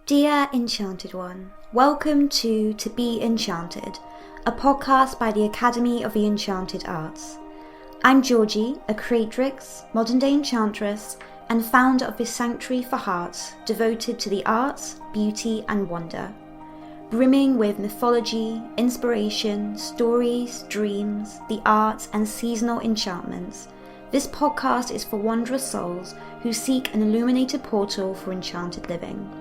Dear Enchanted One, welcome to Be Enchanted, a podcast by the Academy of the Enchanted Arts. I'm Georgie, a creatrix, modern-day enchantress, and founder of this sanctuary for hearts devoted to the arts, beauty, and wonder. Brimming with mythology, inspiration, stories, dreams, the arts, and seasonal enchantments, this podcast is for wondrous souls who seek an illuminated portal for enchanted living.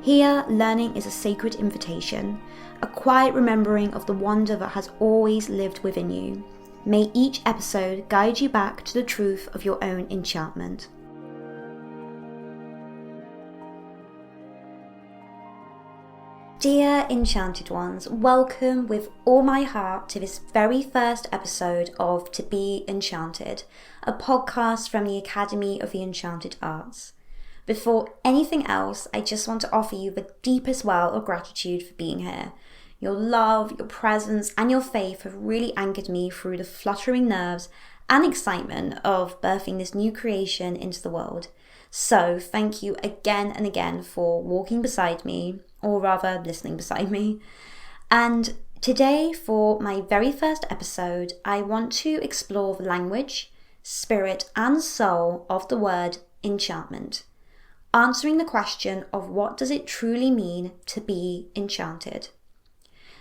Here, learning is a sacred invitation, a quiet remembering of the wonder that has always lived within you. May each episode guide you back to the truth of your own enchantment. Dear Enchanted Ones, welcome with all my heart to this very first episode of To Be Enchanted, a podcast from the Academy of the Enchanted Arts. Before anything else, I just want to offer you the deepest well of gratitude for being here. Your love, your presence, and your faith have really anchored me through the fluttering nerves and excitement of birthing this new creation into the world. So thank you again and again for walking beside me, or rather listening beside me. And today, for my very first episode, I want to explore the language, spirit, and soul of the word enchantment, answering the question of what does it truly mean to be enchanted.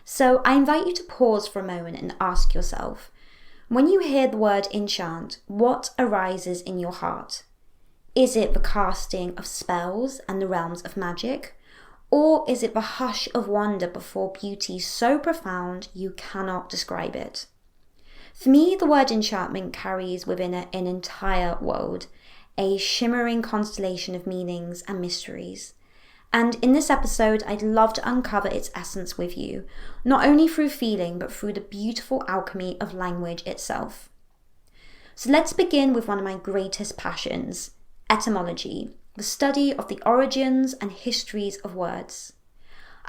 So I invite you to pause for a moment and ask yourself, when you hear the word enchant, what arises in your heart? Is it the casting of spells and the realms of magic? Or is it the hush of wonder before beauty so profound you cannot describe it? For me, the word enchantment carries within it an entire world, a shimmering constellation of meanings and mysteries. And in this episode, I'd love to uncover its essence with you, not only through feeling, but through the beautiful alchemy of language itself. So let's begin with one of my greatest passions, etymology, the study of the origins and histories of words.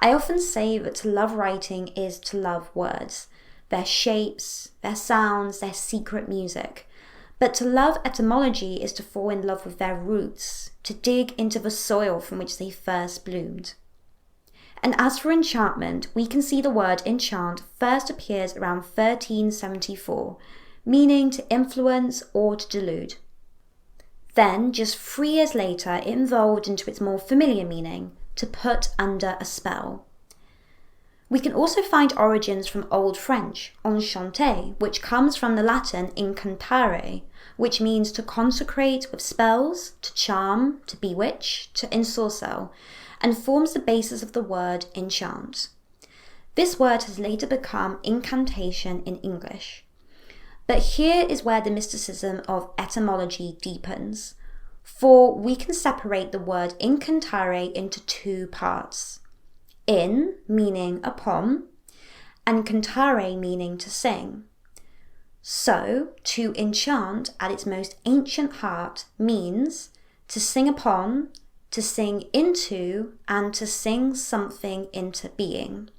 I often say that to love writing is to love words, their shapes, their sounds, their secret music. But to love etymology is to fall in love with their roots, to dig into the soil from which they first bloomed. And as for enchantment, we can see the word enchant first appears around 1374, meaning to influence or to delude. Then, just 3 years later, it evolved into its more familiar meaning, to put under a spell. We can also find origins from Old French, enchanted, which comes from the Latin incantare, which means to consecrate with spells, to charm, to bewitch, to ensorcel, and forms the basis of the word enchant. This word has later become incantation in English. But here is where the mysticism of etymology deepens, for we can separate the word incantare into 2 parts. In, meaning upon, and cantare, meaning to sing. So, to enchant at its most ancient heart means to sing upon, to sing into, and to sing something into being.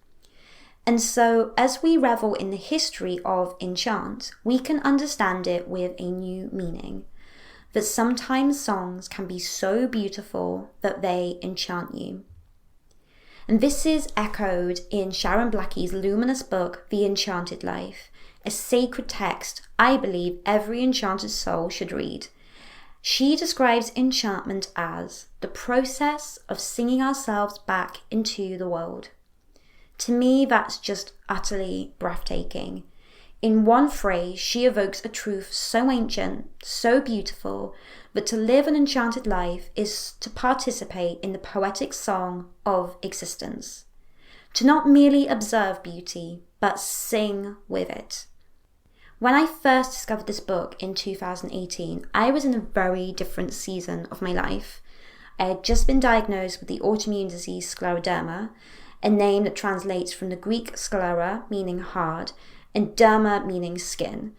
And so, as we revel in the history of enchant, we can understand it with a new meaning. That sometimes songs can be so beautiful that they enchant you. And this is echoed in Sharon Blackie's luminous book, The Enchanted Life, a sacred text I believe every enchanted soul should read. She describes enchantment as the process of singing ourselves back into the world. To me, that's just utterly breathtaking. In one phrase, she evokes a truth so ancient, so beautiful, that to live an enchanted life is to participate in the poetic song of existence. To not merely observe beauty, but sing with it. When I first discovered this book in 2018, I was in a very different season of my life. I had just been diagnosed with the autoimmune disease scleroderma, a name that translates from the Greek sclera, meaning hard, and derma, meaning skin.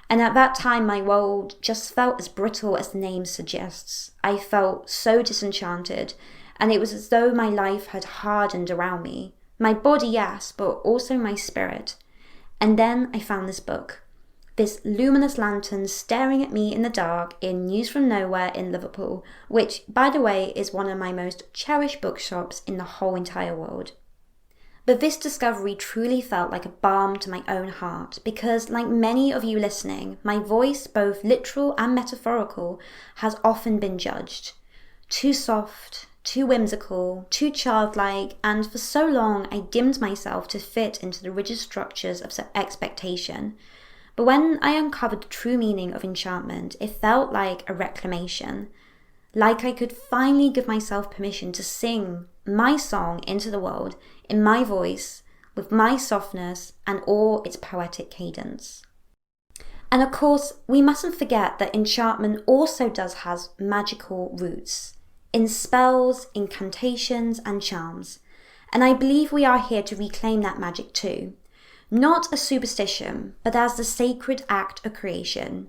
And at that time, my world just felt as brittle as the name suggests. I felt so disenchanted, and it was as though my life had hardened around me. My body, yes, but also my spirit. And then I found this book. this luminous lantern staring at me in the dark in News from Nowhere in Liverpool, which, by the way, is one of my most cherished bookshops in the whole entire world. But this discovery truly felt like a balm to my own heart because, like many of you listening, my voice, both literal and metaphorical, has often been judged. Too soft, too whimsical, too childlike, and for so long I dimmed myself to fit into the rigid structures of expectation. But when I uncovered the true meaning of enchantment, it felt like a reclamation. Like I could finally give myself permission to sing my song into the world in my voice, with my softness and all its poetic cadence. And of course, we mustn't forget that enchantment also has magical roots, in spells, incantations and charms. And I believe we are here to reclaim that magic too. Not as superstition, but as the sacred act of creation.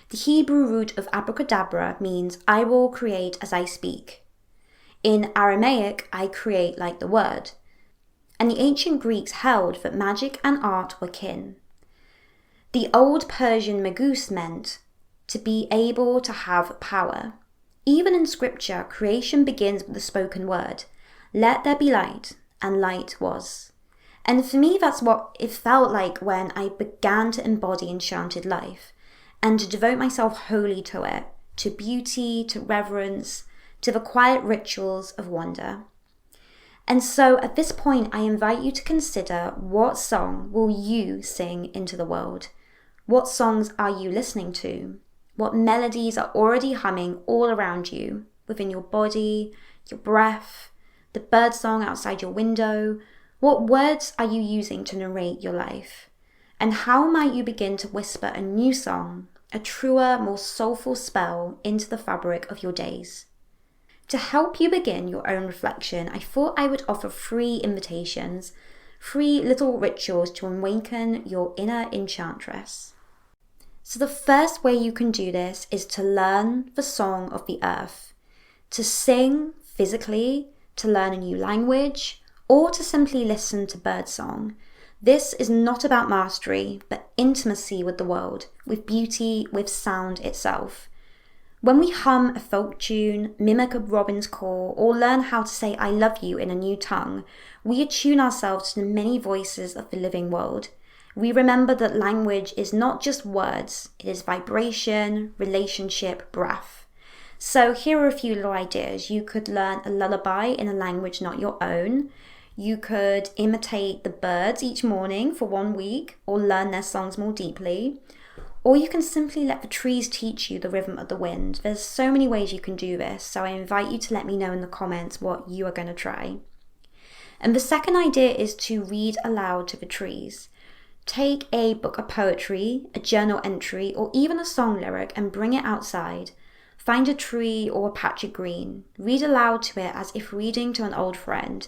The Hebrew root of abracadabra means I will create as I speak. In Aramaic, I create like the word. And the ancient Greeks held that magic and art were kin. The old Persian magus meant to be able to have power. Even in scripture, creation begins with the spoken word. Let there be light, and light was. And for me, that's what it felt like when I began to embody enchanted life and to devote myself wholly to it, to beauty, to reverence, to the quiet rituals of wonder. And so at this point, I invite you to consider, what song will you sing into the world? What songs are you listening to? What melodies are already humming all around you, within your body, your breath, the birdsong outside your window? What words are you using to narrate your life? And how might you begin to whisper a new song, a truer, more soulful spell into the fabric of your days? To help you begin your own reflection, I thought I would offer 3 invitations, 3 little rituals to awaken your inner enchantress. So the first way you can do this is to learn the song of the earth, to sing physically, to learn a new language, or to simply listen to birdsong. This is not about mastery, but intimacy with the world, with beauty, with sound itself. When we hum a folk tune, mimic a robin's call, or learn how to say I love you in a new tongue, we attune ourselves to the many voices of the living world. We remember that language is not just words, it is vibration, relationship, breath. So here are a few little ideas. You could learn a lullaby in a language not your own. You could imitate the birds each morning for 1 week, or learn their songs more deeply. Or you can simply let the trees teach you the rhythm of the wind. There's so many ways you can do this, so I invite you to let me know in the comments what you are going to try. And the second idea is to read aloud to the trees. Take a book of poetry, a journal entry, or even a song lyric and bring it outside. Find a tree or a patch of green. Read aloud to it as if reading to an old friend.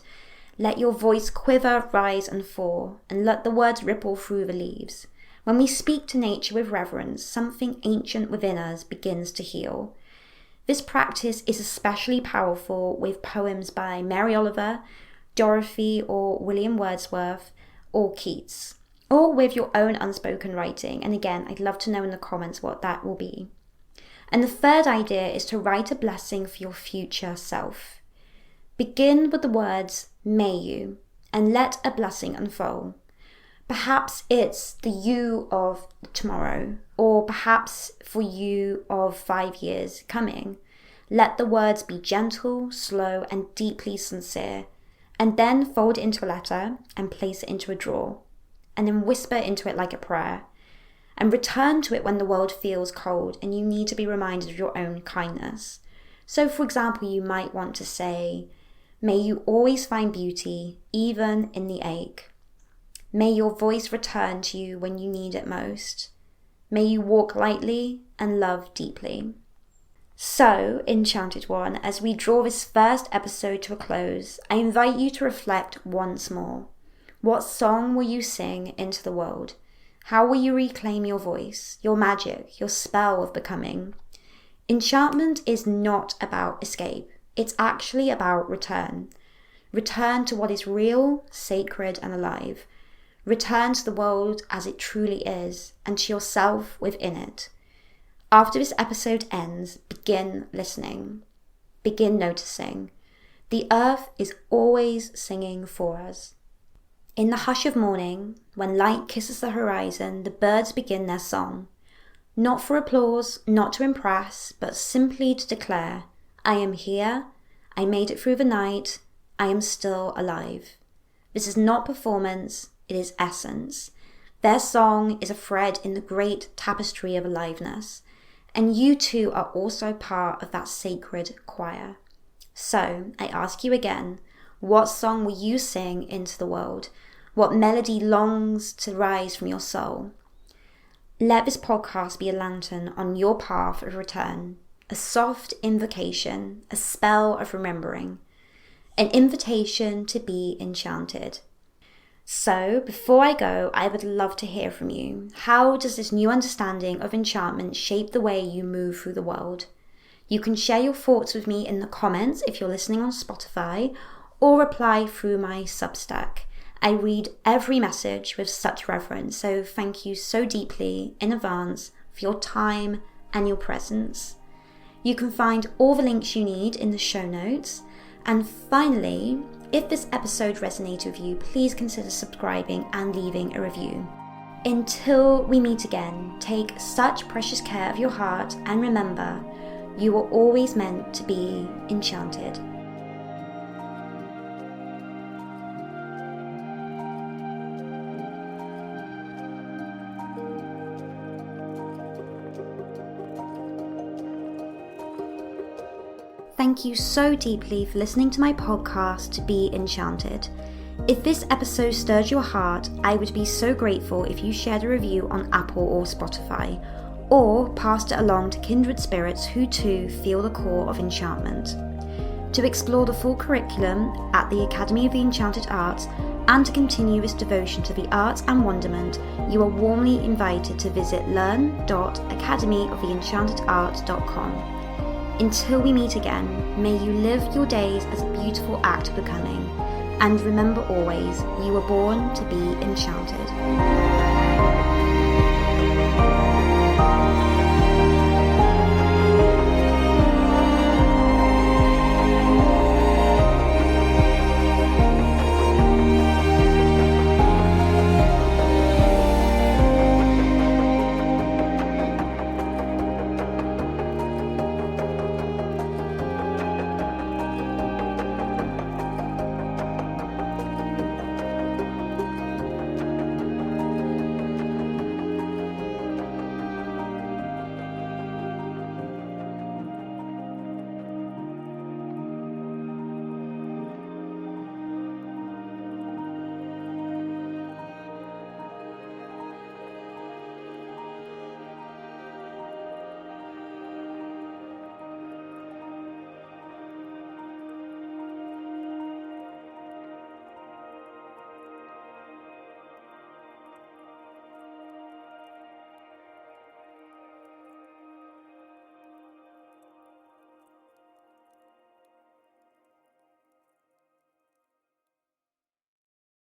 Let your voice quiver, rise and fall, and let the words ripple through the leaves. When we speak to nature with reverence, something ancient within us begins to heal. This practice is especially powerful with poems by Mary Oliver, Dorothy or William Wordsworth, or Keats, or with your own unspoken writing. And again, I'd love to know in the comments what that will be. And the third idea is to write a blessing for your future self. Begin with the words, may you, and let a blessing unfold. Perhaps it's the you of tomorrow, or perhaps for you of 5 years coming. Let the words be gentle, slow, and deeply sincere, and then fold it into a letter and place it into a drawer, and then whisper into it like a prayer, and return to it when the world feels cold and you need to be reminded of your own kindness. So, for example, you might want to say, may you always find beauty, even in the ache. May your voice return to you when you need it most. May you walk lightly and love deeply. So, Enchanted One, as we draw this first episode to a close, I invite you to reflect once more. What song will you sing into the world? How will you reclaim your voice, your magic, your spell of becoming? Enchantment is not about escape. It's actually about return. Return to what is real, sacred, and alive. Return to the world as it truly is and to yourself within it. After this episode ends, begin listening. Begin noticing. The earth is always singing for us. In the hush of morning, when light kisses the horizon, the birds begin their song. Not for applause, not to impress, but simply to declare, I am here, I made it through the night, I am still alive. This is not performance, it is essence. Their song is a thread in the great tapestry of aliveness, and you too are also part of that sacred choir. So, I ask you again, what song will you sing into the world? What melody longs to rise from your soul? Let this podcast be a lantern on your path of return, a soft invocation, a spell of remembering, an invitation to be enchanted. So, before I go, I would love to hear from you. How does this new understanding of enchantment shape the way you move through the world? You can share your thoughts with me in the comments if you're listening on Spotify, or reply through my Substack. I read every message with such reverence, so thank you so deeply in advance for your time and your presence. You can find all the links you need in the show notes. And finally, if this episode resonated with you, please consider subscribing and leaving a review. Until we meet again, take such precious care of your heart and remember, you were always meant to be enchanted. Thank you so deeply for listening to my podcast, To Be Enchanted. If this episode stirred your heart, I would be so grateful if you shared a review on Apple or Spotify, or passed it along to kindred spirits who too feel the call of enchantment. To explore the full curriculum at the Academy of the Enchanted Arts and to continue this devotion to the arts and wonderment, you are warmly invited to visit learn.academyoftheenchantedarts.com. Until we meet again, may you live your days as a beautiful act of becoming, and remember always, you were born to be enchanted.